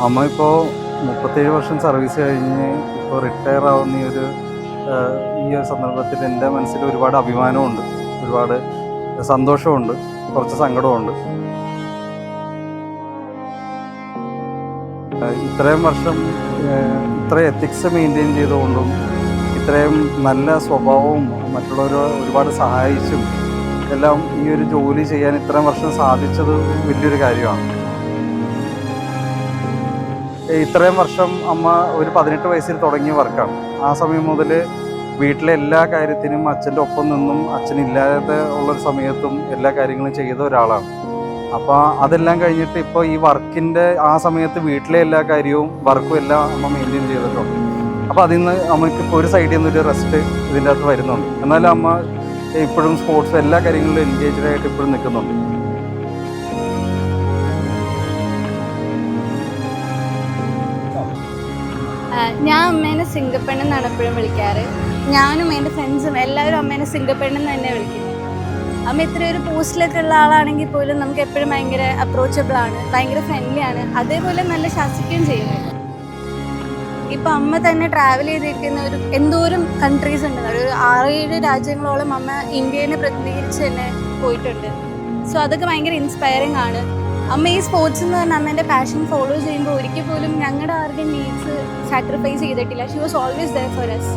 അമ്മ ഇപ്പോൾ 37 വർഷം സർവീസ് കഴിഞ്ഞ് ഇപ്പോൾ റിട്ടയർ ആവുന്ന ഈ ഒരു സന്ദർഭത്തിൽ എൻ്റെ മനസ്സിൽ ഒരുപാട് അഭിമാനമുണ്ട്, ഒരുപാട് സന്തോഷമുണ്ട്, കുറച്ച് സങ്കടമുണ്ട്. ഇത്രയും വർഷം ഇത്രയും എത്തിക്സ് മെയിൻറ്റെയിൻ ചെയ്തുകൊണ്ടും ഇത്രയും നല്ല സ്വഭാവവും മറ്റുള്ളവരെ ഒരുപാട് സഹായിച്ചും എല്ലാം ഈ ഒരു ജോലി ചെയ്യാൻ ഇത്രയും വർഷം സാധിച്ചത് വലിയൊരു കാര്യമാണ്. ഇത്രയും വർഷം അമ്മ ഒരു 18 വയസ്സിൽ തുടങ്ങിയ വർക്കാണ്. ആ സമയം മുതൽ വീട്ടിലെ എല്ലാ കാര്യത്തിനും അച്ഛൻ്റെ ഒപ്പം നിന്നും അച്ഛനില്ലാതെ ഉള്ളൊരു സമയത്തും എല്ലാ കാര്യങ്ങളും ചെയ്ത ഒരാളാണ്. അപ്പോൾ അതെല്ലാം കഴിഞ്ഞിട്ട് ഇപ്പോൾ ഈ വർക്കിൻ്റെ ആ സമയത്ത് വീട്ടിലെ എല്ലാ കാര്യവും വർക്കും എല്ലാം അമ്മ മെയിൻറ്റെയിൻ ചെയ്തിട്ടുണ്ട്. അപ്പോൾ അതിൽ നിന്ന് അമ്മയ്ക്കിപ്പോൾ ഒരു സൈഡിൽ നിന്നൊരു റെസ്റ്റ് ഇതിൻ്റെ അകത്ത് വരുന്നുണ്ട്. എന്നാലും അമ്മ ഇപ്പോഴും സ്പോർട്സ് എല്ലാ കാര്യങ്ങളിലും എൻഗേജ്ഡ് ആയിട്ട് ഇപ്പോഴും നിൽക്കുന്നുണ്ട്. ഞാൻ അമ്മേനെ സിംഗപ്പെണ്ണെന്നാണ് എപ്പോഴും വിളിക്കാറ്. ഞാനും എൻ്റെ ഫ്രണ്ട്സും എല്ലാവരും അമ്മേനെ സിംഗപ്പെണ്ണെന്ന് തന്നെ വിളിക്കുന്നത്. അമ്മ ഇത്രയൊരു പോസ്റ്റിലൊക്കെ ഉള്ള ആളാണെങ്കിൽ പോലും നമുക്ക് എപ്പോഴും ഭയങ്കര അപ്രോച്ചബിൾ ആണ്, ഭയങ്കര ഫ്രണ്ട്ലി ആണ്, അതേപോലെ നല്ല ശാസിക്കുകയും ചെയ്യുന്നുണ്ട്. ഇപ്പം അമ്മ തന്നെ ട്രാവൽ ചെയ്തിരിക്കുന്ന എന്തോരം കൺട്രീസ് ഉണ്ട്, ഒരു 6-7 രാജ്യങ്ങളോളം അമ്മ ഇന്ത്യനെ പ്രതിനിധീകരിച്ച് തന്നെ പോയിട്ടുണ്ട്. സോ അതൊക്കെ ഭയങ്കര ഇൻസ്പയറിങ് ആണ്. അമ്മ ഈ സ്പോർട്സ് എന്ന് പറഞ്ഞാൽ അമ്മേൻ്റെ പാഷൻ ഫോളോ ചെയ്യുമ്പോൾ ഒരിക്കൽ പോലും ഞങ്ങളുടെ ആരുടെയും നീഡ്സ് സാക്രിഫൈസ് ചെയ്തിട്ടില്ല. She was always there for us.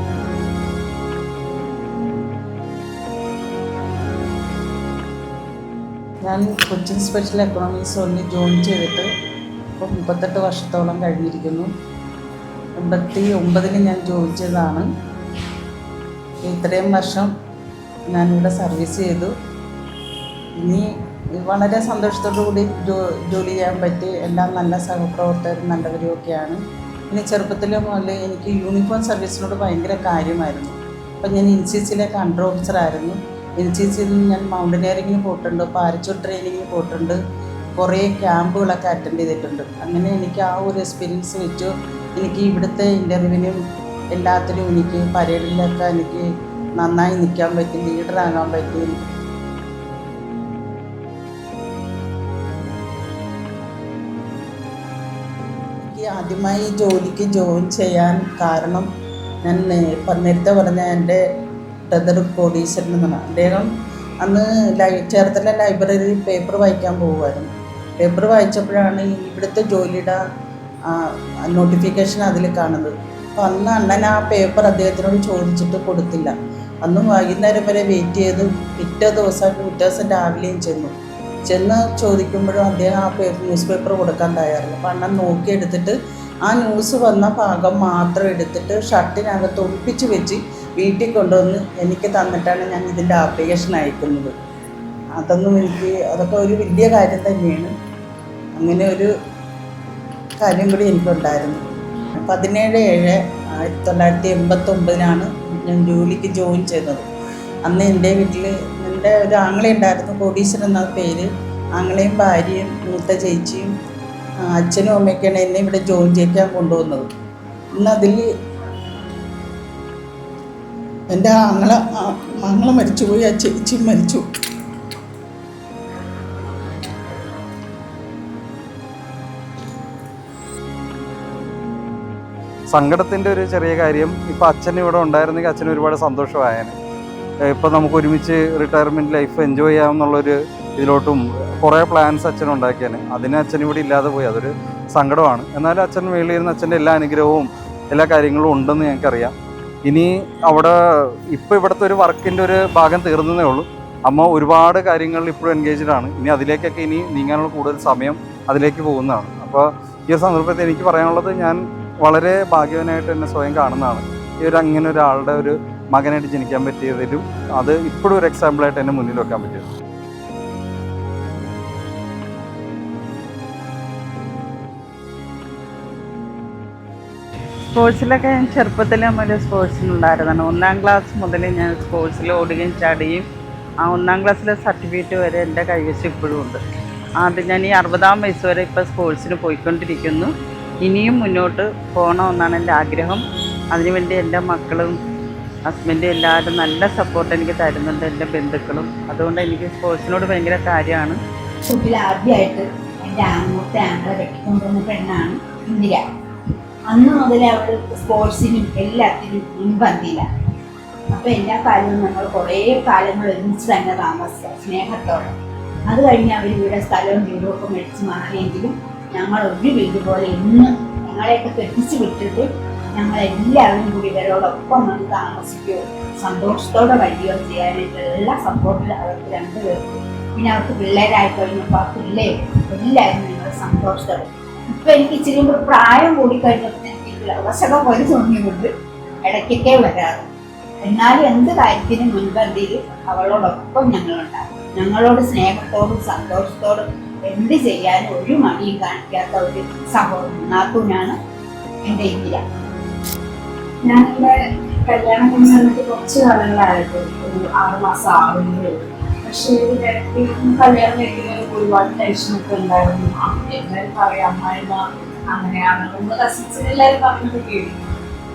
ഞാൻ കൊച്ചിൻ സ്പെഷ്യൽ എക്കണോമിക്സ് ജോയിൻ ചെയ്തിട്ട് ഇപ്പോൾ 38 വർഷത്തോളം കഴിഞ്ഞിരിക്കുന്നു. 89 ഞാൻ ജോയിൻ ചെയ്തതാണ്. ഇത്രയും വർഷം ഞാനിവിടെ സർവീസ് ചെയ്തു. ഇനി വളരെ സന്തോഷത്തോടു കൂടി ജോലി ചെയ്യാൻ പറ്റി. എല്ലാം നല്ല സഹപ്രവർത്തകരും നല്ലവരുമൊക്കെയാണ്. പിന്നെ ചെറുപ്പത്തിൽ മുതൽ എനിക്ക് യൂണിഫോം സർവീസിനോട് ഭയങ്കര കാര്യമായിരുന്നു. അപ്പം ഞാൻ NCCയിലെ അണ്ടർ ഓഫീസറായിരുന്നു. NCCയിൽ നിന്ന് ഞാൻ മൗണ്ടനിയറിങ്ങിന് പോയിട്ടുണ്ട്, പാരച്യൂട്ട് ട്രെയിനിങ്ങിന് പോയിട്ടുണ്ട്, കുറേ ക്യാമ്പുകളൊക്കെ അറ്റൻഡ് ചെയ്തിട്ടുണ്ട്. അങ്ങനെ എനിക്ക് ആ ഒരു എക്സ്പീരിയൻസ് വെച്ചു എനിക്ക് ഇവിടുത്തെ ഇൻ്റർവ്യൂവിനും എല്ലാത്തിനും എനിക്ക് പരേഡിലൊക്കെ എനിക്ക് നന്നായി നിൽക്കാൻ പറ്റി, ലീഡറാകാൻ പറ്റി. എനിക്ക് ആദ്യമായി ജോലിക്ക് ജോയിൻ ചെയ്യാൻ കാരണം ഞാൻ നേരത്തെ പറഞ്ഞ എൻ്റെ ബ്രദർ കോടീശ്വരൻ എന്നാണ്. അദ്ദേഹം അന്ന് ചേർത്തല ലൈബ്രറിയിൽ പേപ്പർ വായിക്കാൻ പോകുമായിരുന്നു. പേപ്പർ വായിച്ചപ്പോഴാണ് ഇവിടുത്തെ ജോലിയുടെ നോട്ടിഫിക്കേഷൻ അതിൽ കാണുന്നത്. അപ്പോൾ അന്ന് അണ്ണൻ ആ പേപ്പർ അദ്ദേഹത്തിനോട് ചോദിച്ചിട്ട് കൊടുത്തില്ല. അന്ന് വൈകുന്നേരം വരെ വെയിറ്റ് ചെയ്ത് പിറ്റേ ദിവസം രാവിലെയും ചെന്ന് ചോദിക്കുമ്പോഴും അദ്ദേഹം ആ ന്യൂസ് പേപ്പർ കൊടുക്കാൻ തയ്യാറില്ല. അപ്പോൾ അണ്ണൻ നോക്കിയെടുത്തിട്ട് ആ ന്യൂസ് വന്ന ഭാഗം മാത്രം എടുത്തിട്ട് ഷർട്ടിനകത്ത് ഒളിപ്പിച്ച് വെച്ച് വീട്ടിൽ കൊണ്ടുവന്ന് എനിക്ക് തന്നിട്ടാണ് ഞാൻ ഇതിൻ്റെ ആപ്ലിക്കേഷൻ അയക്കുന്നത്. അതൊക്കെ ഒരു വലിയ കാര്യം തന്നെയാണ്. അങ്ങനെ ഒരു കാര്യം കൂടി എനിക്കുണ്ടായിരുന്നു. 17/7/1989 ഞാൻ ജോലിക്ക് ജോയിൻ ചെയ്തത്. അന്ന് എൻ്റെ വീട്ടിൽ എൻ്റെ ഒരു ആങ്ങളെ ഉണ്ടായിരുന്നു, കോടീശ്വരൻ എന്ന പേര്. ആങ്ങളെയും ഭാര്യയും മൂത്ത ചേച്ചിയും അച്ഛനും അമ്മയൊക്കെയാണ് എന്നെ ഇവിടെ ജോയിൻ ചെയ്യിക്കാൻ കൊണ്ടുവന്നത്. ഇന്നതിൽ എൻ്റെ ആങ്ങളെ മരിച്ചുപോയി, ആ ചേച്ചി മരിച്ചു. സങ്കടത്തിൻ്റെ ഒരു ചെറിയ കാര്യം, ഇപ്പോൾ അച്ഛൻ ഇവിടെ ഉണ്ടായിരുന്നെങ്കിൽ അച്ഛന് ഒരുപാട് സന്തോഷമായേനെ. ഇപ്പോൾ നമുക്ക് ഒരുമിച്ച് റിട്ടയർമെൻറ്റ് ലൈഫ് എൻജോയ് ചെയ്യാമെന്നുള്ളൊരു ഇതിലോട്ടും കുറേ പ്ലാൻസ് അച്ഛൻ ഉണ്ടാക്കിയാണ്. അതിന് അച്ഛൻ ഇവിടെ ഇല്ലാതെ പോയി, അതൊരു സങ്കടമാണ്. എന്നാലും അച്ഛൻ മേളിലിരുന്ന് അച്ഛൻ്റെ എല്ലാ അനുഗ്രഹവും എല്ലാ കാര്യങ്ങളും ഉണ്ടെന്ന് ഞങ്ങൾക്കറിയാം. ഇനി ഇപ്പോൾ ഇവിടുത്തെ ഒരു വർക്കിൻ്റെ ഒരു ഭാഗം തീർന്നതേ ഉള്ളൂ. അമ്മ ഒരുപാട് കാര്യങ്ങളിൽ ഇപ്പോഴും എൻഗേജ്ഡാണ്. ഇനി അതിലേക്കൊക്കെ നീങ്ങാനുള്ള കൂടുതൽ സമയം അതിലേക്ക് പോകുന്നതാണ്. അപ്പോൾ ഈ ഒരു സന്ദർഭത്തിൽ എനിക്ക് പറയാനുള്ളത്, ഞാൻ വളരെ ഭാഗ്യവാനായിട്ട് എന്നെ സ്വയം കാണുന്നതാണ്. അങ്ങനെ ഒരാളുടെ ഒരു മകനായിട്ട് ജനിക്കാൻ പറ്റിയതിലും അത് ഇപ്പോഴും ഒരു എക്സാമ്പിളായിട്ട് എന്നെ മുന്നിൽ വെക്കാൻ പറ്റിയത്. സ്പോർട്സിലൊക്കെ ഞാൻ ചെറുപ്പത്തിൽ നമ്മൾ സ്പോർട്സിനുണ്ടായിരുന്നതാണ്. 1ാം ക്ലാസ് മുതൽ ഞാൻ സ്പോർട്സിൽ ഓടുകയും ചാടുകയും ആ 1ാം ക്ലാസ്സിലെ സർട്ടിഫിക്കറ്റ് വരെ എൻ്റെ കൈവശം ഇപ്പോഴും ഉണ്ട്. അത് ഞാൻ ഈ 60ാം വയസ്സ് വരെ ഇപ്പോൾ സ്പോർട്സിന് പോയിക്കൊണ്ടിരിക്കുന്നു. ഇനിയും മുന്നോട്ട് പോകണമെന്നാണ് എൻ്റെ ആഗ്രഹം. അതിനുവേണ്ടി എൻ്റെ മക്കളും ഹസ്ബൻഡും എല്ലാവരും നല്ല സപ്പോർട്ട് എനിക്ക് തരുന്നുണ്ട്, എൻ്റെ ബന്ധുക്കളും. അതുകൊണ്ട് എനിക്ക് സ്പോർട്സിനോട് ഭയങ്കര കാര്യമാണ്. കുട്ടിയിൽ ആദ്യമായിട്ട് എൻ്റെ മൂത്ത ആങ്ങളെ കെട്ടിക്കൊണ്ടുവന്ന പെണ്ണാണ് ഇന്ദിര. അന്ന് മുതൽ അവൾ സ്പോർട്സിനും എല്ലാത്തിനും മുൻപന്തിയിലാണ്. അപ്പോൾ എല്ലാ കാലവും ഞങ്ങൾ കുറേ കാലങ്ങൾ ഒരുമിച്ച് തന്നെ താമസിച്ച സ്നേഹത്തോടെ. അത് കഴിഞ്ഞ് അവർ ഇവിടെ സ്ഥലവും വീടും ഒക്കെ മേടിച്ച് മാറിയെങ്കിലും ഞങ്ങൾ ഒരു വീട് പോലെ ഇന്ന് ഞങ്ങളെയൊക്കെ കെട്ടിച്ച് വിട്ടിട്ട് ഞങ്ങളെല്ലാവരും കൂടി ഇവരോടൊപ്പം വന്ന് താമസിക്കുകയോ സന്തോഷത്തോടെ കഴിയുകയോ ചെയ്യാനായിട്ടുള്ള സപ്പോർട്ടിൽ അവർക്ക് രണ്ടുപേർക്കും. പിന്നെ അവർക്ക് പിള്ളേരായി കഴിഞ്ഞപ്പോൾ ആ പിള്ളേർ എല്ലാവരും ഞങ്ങൾ സന്തോഷത്തോടെ. ഇപ്പം എനിക്ക് ഇച്ചിരി കൂടി പ്രായം കൂടിക്കഴിഞ്ഞപ്പോൾ എനിക്ക് അവസരം പോലെ തോന്നിയുകൊണ്ട് ഇടയ്ക്കൊക്കെ വരാറ്. എന്നാലും എന്ത് കാര്യത്തിനും മുൻപന്തിയിൽ അവളോടൊപ്പം ഞങ്ങളുണ്ടാകും. ഞങ്ങളോട് സ്നേഹത്തോടും സന്തോഷത്തോടും എന്ത് ചെയ്യാനും ഒരു മടിയും കാണിക്കാത്ത ഒരു സഹോദരൻ നാത്തൂനാണ് എൻ്റെ ഇന്ദിര. ഞാനിവിടെ കല്യാണം കഴിഞ്ഞിട്ട് കുറച്ച് കാലങ്ങളായിട്ട് ഒരു 6 മാസം ആവുന്നേ ഉള്ളൂ. പക്ഷേ ഇതിനിടയ്ക്ക് കല്യാണം കഴിക്കുന്നതിന് ഒരുപാട് ടെൻഷനൊക്കെ ഉണ്ടായിരുന്നു. എല്ലാവരും പറയും അമ്മായിമ്മ അങ്ങനെയാണ്, നമ്മൾ കസിൻസിന് എല്ലാവരും പറഞ്ഞിട്ട് കേൾക്കും.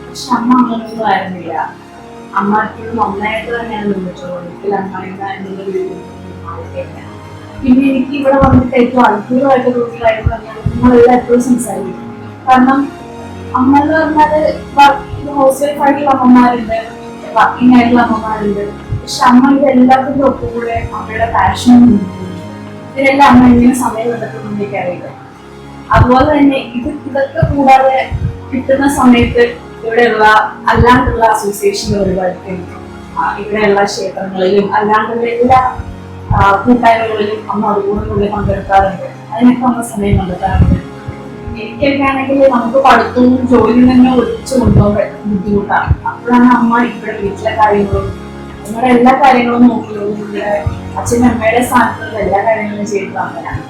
പക്ഷെ അമ്മ അങ്ങനെയൊന്നും ആയിരുന്നില്ല. അമ്മ എപ്പോഴും നന്നായിട്ട് തന്നെയാണ് നിന്നിട്ടുള്ളത്. ഒരിക്കലും അമ്മായിമ്മ എന്നുള്ള വീട്ടിൽ മാറിയിട്ടില്ല. പിന്നെ എനിക്ക് ഇവിടെ വന്നിട്ട് ഏറ്റവും അത്ഭുതമായിട്ട് തോന്നിയതായിരുന്നു നമ്മളെല്ലാം എപ്പോഴും സംസാരിക്കും. കാരണം അമ്മ എന്ന് പറഞ്ഞാല് ഹൗസ് വൈഫ് ആയിട്ടുള്ള അമ്മമാരുണ്ട്, വർക്കിംഗ് ആയിട്ടുള്ള അമ്മമാരുണ്ട്. പക്ഷെ അമ്മ ഇതെല്ലാത്തിൻ്റെ ഒപ്പുകൂടെ അമ്മയുടെ പാഷനും ഇതിനെല്ലാം അമ്മ ഇങ്ങനെ സമയം കണ്ടെത്തുന്നതിലേക്ക് അറിയില്ല. അതുപോലെ തന്നെ ഇതൊക്കെ കൂടാതെ കിട്ടുന്ന സമയത്ത് ഇവിടെയുള്ള അല്ലാണ്ടുള്ള അസോസിയേഷനുകൾ ഒരുപാട് ഇവിടെയുള്ള ക്ഷേത്രങ്ങളിലും അല്ലാണ്ടുള്ള എല്ലാ കൂട്ടായ്മകളിലും അമ്മ അതുപോലെ പങ്കെടുക്കാറുണ്ട്. അതിനൊക്കെ അമ്മ സമയം കണ്ടെത്താറുണ്ട്. എനിക്കൊക്കെ ആണെങ്കിൽ നമുക്ക് പഠിത്തവും ജോലിയിൽ തന്നെ ഒഴിച്ചു കൊണ്ടുപോകാൻ ബുദ്ധിമുട്ടാണ്. അപ്പോഴാണ് അമ്മ ഇവിടെ വീട്ടിലെ കാര്യങ്ങളും നമ്മുടെ എല്ലാ കാര്യങ്ങളും നോക്കുന്നത്. ഇവിടെ അച്ഛനും അമ്മയുടെ സ്ഥാനത്തുള്ള എല്ലാ കാര്യങ്ങളും ചെയ്യുന്നത് അങ്ങനെയാണ്.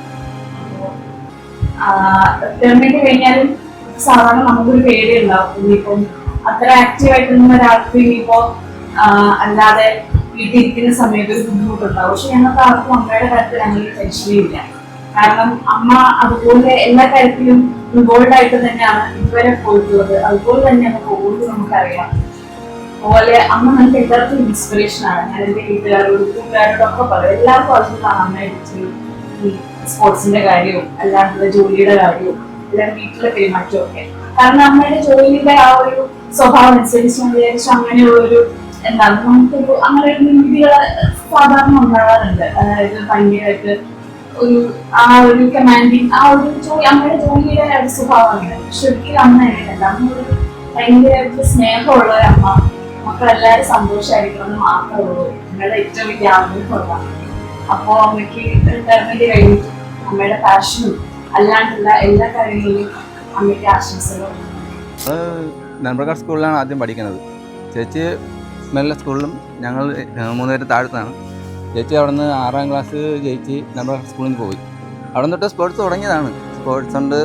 അപ്പോൾ റിട്ടയർമെന്റ് കഴിഞ്ഞാലും സാധാരണ നമുക്കൊരു പേടിയുണ്ടാവും. ഇനിയിപ്പം അത്ര ആക്റ്റീവായിട്ട് നിന്ന ഒരാൾക്ക് ഇനിയിപ്പോ അല്ലാതെ വീട്ടിലിരിക്കുന്ന സമയത്ത് ഒരു ബുദ്ധിമുട്ടുണ്ടാവും. പക്ഷെ ഞങ്ങൾക്ക് ആർക്കും അമ്മയുടെ കാര്യത്തിൽ അങ്ങനെ ടെൻഷനേ ഇല്ല. കാരണം അമ്മ അതുപോലെ എല്ലാ കാര്യത്തിലും ഇൻവോൾവ് ആയിട്ട് തന്നെയാണ് ഇതുവരെ പോയിട്ടുള്ളത്. അതുപോലെ തന്നെയാണ് പോകുന്നത് നമുക്കറിയാം. അതുപോലെ അമ്മ നമുക്ക് എല്ലാവർക്കും ഇൻസ്പിറേഷൻ ആണ്. ഞാൻ എൻ്റെ വീട്ടുകാരോടും കൂട്ടുകാരോടൊക്കെ പറയും. എല്ലാവർക്കും അതുകൊണ്ടാണ് അമ്മയെ ഈ സ്പോർട്സിന്റെ കാര്യവും അല്ലാണ്ടുള്ള ജോലിയുടെ കാര്യവും എല്ലാം വീട്ടിലെ പെരുമാറ്റവും ഒക്കെ. കാരണം അമ്മയുടെ ജോലിയുടെ ആ ഒരു സ്വഭാവം അനുസരിച്ച് ഞാൻ വിചാരിച്ചു അങ്ങനെയുള്ളൊരു എന്താണ് നമുക്കൊരു അങ്ങനെ ഒരു രീതികൾ സാധാരണ ഉണ്ടാകാറുണ്ട്. അതായത് ഭയങ്കരമായിട്ട് ആ ഒരു കമാൻഡിങ് ആ ഒരു അമ്മയുടെ ജോലിയുടെ ഒരു സ്വഭാവമാണ്. പക്ഷെ ഒരിക്കലും അമ്മ അങ്ങനെയല്ല. അമ്മ ഒരു ഭയങ്കര സ്നേഹമുള്ള ഒരു അമ്മ. മക്കളെല്ലാവരും സന്തോഷമായിരിക്കണമെന്ന് മാത്രമേ ഉള്ളൂ അമ്മയുടെ ഏറ്റവും വലിയ ആഗ്രഹമുള്ളതാണ്. അപ്പോൾ അമ്മയ്ക്ക് റിട്ടയർമെന്റ് കഴിഞ്ഞിട്ട് അമ്മയുടെ പാഷനും അല്ലാണ്ടുള്ള എല്ലാ കാര്യങ്ങളിലും അമ്മയ്ക്ക് ആശംസകളും. നെൽമ്പ്രക്കാട് സ്കൂളിലാണ് ആദ്യം പഠിക്കുന്നത്. ചേച്ചി മേലെ സ്കൂളിലും ഞങ്ങൾ 3 പേര് താഴത്താണ്. ചേച്ചി അവിടെ നിന്ന് 6ാം ക്ലാസ് ജയിച്ച് നെൽമ്പ്രക്കാട് സ്കൂളിൽ നിന്ന് പോയി. അവിടെ നിന്നിട്ട് സ്പോർട്സ് തുടങ്ങിയതാണ്. സ്പോർട്സ് ഉണ്ട്,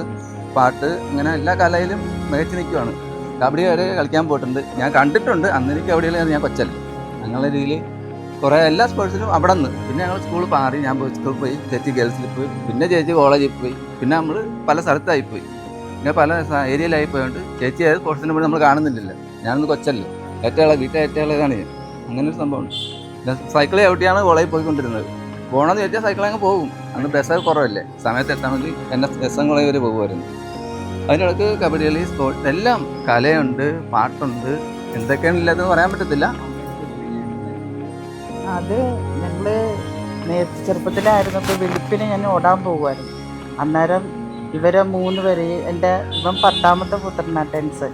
പാട്ട്, അങ്ങനെ എല്ലാ കലയിലും മികച്ച് നിൽക്കുവാണ്. കബഡി വരെ കളിക്കാൻ പോയിട്ടുണ്ട്. ഞാൻ കണ്ടിട്ടുണ്ട്. അന്ന് എനിക്ക് കബഡിയിൽ ഞാൻ കൊച്ചല്ലേ. ഞങ്ങളുടെ രീതിയിൽ കുറേ എല്ലാ സ്പോർട്സിലും അവിടെ നിന്ന്. പിന്നെ ഞങ്ങൾ സ്കൂളിൽ മാറി. ഞാൻ സ്കൂളിൽ പോയി, ചേച്ചി ഗേൾസിൽ പോയി, പിന്നെ ചേച്ചി കോളേജിൽ പോയി, പിന്നെ നമ്മൾ പല സ്ഥലത്തായി പോയി, പിന്നെ പല ഏരിയയിലായി പോയതുകൊണ്ട് ചേച്ചി ഏത് സ്പോർട്സിന് പോയി നമ്മൾ കാണുന്നില്ലല്ലോ. ഞാനൊന്ന് കൊച്ചല്ലേ, ഏറ്റവും അങ്ങനെ ഒരു സംഭവമുണ്ട്. പിന്നെ സൈക്കിൾ ചവിട്ടിയാണ് കോളേജിൽ പോയിക്കൊണ്ടിരുന്നത്. പോകണമെന്ന് ചോദിച്ചാൽ സൈക്കിൾ അങ്ങ് പോകും. അന്ന് ബസ്സൊക്കെ കുറവല്ലേ, സമയത്ത് എത്താമെങ്കിൽ എസ് കോളേജ് വരെ പോകുമായിരുന്നു. അതിനിടയ്ക്ക് കബഡി കളി, സ്പോർട്സ് എല്ലാം, കലയുണ്ട്, പാട്ടുണ്ട്, എന്തൊക്കെയാണ് ഇല്ലാത്തതെന്ന് പറയാൻ പറ്റത്തില്ല. അത് ഞങ്ങൾ ചെറുപ്പത്തിലായിരുന്നപ്പോൾ വെളുപ്പിന് ഞാൻ ഓടാൻ പോകുമായിരുന്നു. അന്നേരം ഇവരെ 3 പേര്, ഇവൻ 10ാമത്തെ പുത്രനാണ് ടെൻസ്.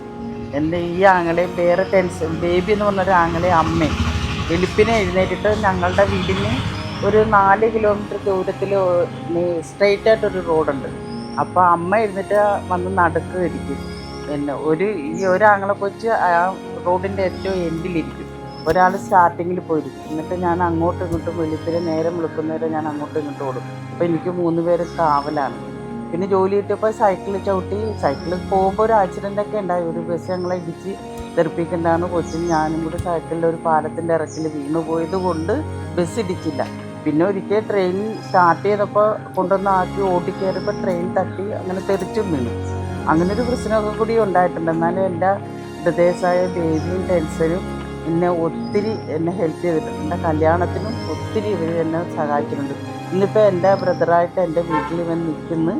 എൻ്റെ ഈ ആങ്ങളെയും വേറെ ടെൻസ് ബേബി എന്ന് പറഞ്ഞൊരു ആങ്ങളെയും അമ്മയും വെളുപ്പിനെ എഴുന്നേറ്റിട്ട് ഞങ്ങളുടെ വീടിന് ഒരു 4 കിലോമീറ്റർ ദൂരത്തിൽ സ്ട്രെയിറ്റ് ആയിട്ടൊരു റോഡുണ്ട്. അപ്പോൾ അമ്മ എഴുന്നേറ്റ് വന്ന് നടുക്ക് ഇരിക്കും. പിന്നെ ഈ ഒരാങ്ങളെ കൊച്ച് ആ റോഡിൻ്റെ ഏറ്റവും എൻഡിലിരിക്കും, ഒരാൾ സ്റ്റാർട്ടിങ്ങിൽ പോയിരിക്കും. എന്നിട്ട് ഞാൻ അങ്ങോട്ടും ഇങ്ങോട്ടും വെളുപ്പിന് നേരം വിളിക്കുന്നവരെ ഞാൻ അങ്ങോട്ടും ഇങ്ങോട്ടും ഓടും. അപ്പോൾ എനിക്ക് 3 പേര് കാവലാണ്. പിന്നെ ജോലി കിട്ടിയപ്പോൾ സൈക്കിളിൽ പോകുമ്പോൾ ഒരു ആക്സിഡൻ്റൊക്കെ ഉണ്ടായി. ഒരു ബസ് ഞങ്ങളെ ഇടിച്ച് തെറിപ്പിക്കേണ്ടതാണ്. കൊച്ചും ഞാനും കൂടി സൈക്കിളിൽ ഒരു പാലത്തിൻ്റെ ഇറക്കിൽ വീണു പോയത് കൊണ്ട് ബസ് ഇടിച്ചില്ല. പിന്നെ ഒരിക്കൽ ട്രെയിൻ സ്റ്റാർട്ട് ചെയ്തപ്പോൾ കൊണ്ടുവന്ന് ആക്കി ഓടിക്കയറിയപ്പോൾ ട്രെയിൻ തട്ടി അങ്ങനെ തെറിച്ചും വീണു. അങ്ങനെ ഒരു പ്രശ്നമൊക്കെ കൂടി ഉണ്ടായിട്ടുണ്ട്. എന്നാലും എൻ്റെ ബ്രദേഴ്സായ ബേബിയും ടെൻസനും എന്നെ ഒത്തിരി ഹെൽപ്പ് ചെയ്തിട്ടുണ്ട്. എൻ്റെ കല്യാണത്തിനും ഒത്തിരി ഇവർ എന്നെ സഹായിച്ചിട്ടുണ്ട്. ഇന്നിപ്പോൾ എൻ്റെ ബ്രദറായിട്ട് എൻ്റെ വീട്ടിൽ ഇവൻ നിൽക്കുന്നു.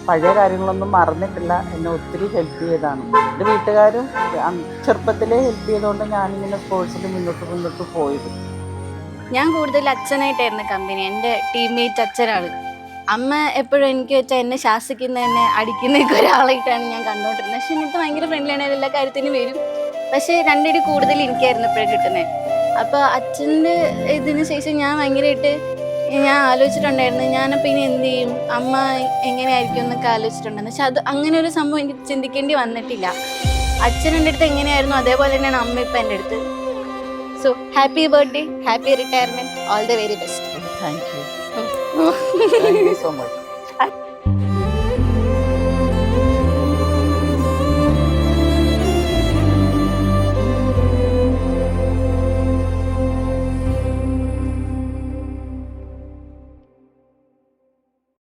പഴയ കാര്യങ്ങളൊന്നും മറന്നിട്ടില്ല. എന്നെ ഒത്തിരി ഹെൽപ്പ് ചെയ്തതാണ്. എൻ്റെ വീട്ടുകാരും ചെറുപ്പത്തിലേ ഹെൽപ്പ് ചെയ്തുകൊണ്ട് ഞാനിങ്ങനെ സ്പോർട്സിൽ മുന്നോട്ട് പോയത്. ഞാൻ കൂടുതൽ അച്ഛനായിട്ടായിരുന്നു കമ്പനി. എൻ്റെ ടീംമേറ്റ് അച്ഛനാണ്. അമ്മ എപ്പോഴും എനിക്ക് വെച്ചാൽ എന്നെ ശാസിക്കുന്ന, എന്നെ അടിക്കുന്നൊക്കെ ഒരാളായിട്ടാണ് ഞാൻ കണ്ടുകൊണ്ടിരുന്നത്. പക്ഷെ എനിക്ക് ഭയങ്കര ഫ്രണ്ട്ലിയാണ്, എല്ലാ കാര്യത്തിനും വരും. പക്ഷേ രണ്ടടി കൂടുതൽ എനിക്കായിരുന്നു എപ്പോഴും കിട്ടുന്നത്. അപ്പോൾ അച്ഛൻ്റെ ഇതിന് ശേഷം ഞാൻ ഭയങ്കരമായിട്ട് ഞാൻ ആലോചിച്ചിട്ടുണ്ടായിരുന്നു, ഞാനപ്പോൾ ഇനി എന്ത് ചെയ്യും, അമ്മ എങ്ങനെയായിരിക്കും എന്നൊക്കെ ആലോചിച്ചിട്ടുണ്ടായിരുന്നു. പക്ഷെ അത് അങ്ങനെ ഒരു സംഭവം എനിക്ക് ചിന്തിക്കേണ്ടി വന്നിട്ടില്ല. അച്ഛൻ എൻ്റെ അടുത്ത് എങ്ങനെയായിരുന്നു അതേപോലെ തന്നെയാണ് അമ്മ ഇപ്പം എൻ്റെ അടുത്ത്. So happy birthday, happy retirement, all the very best. Thank you so much.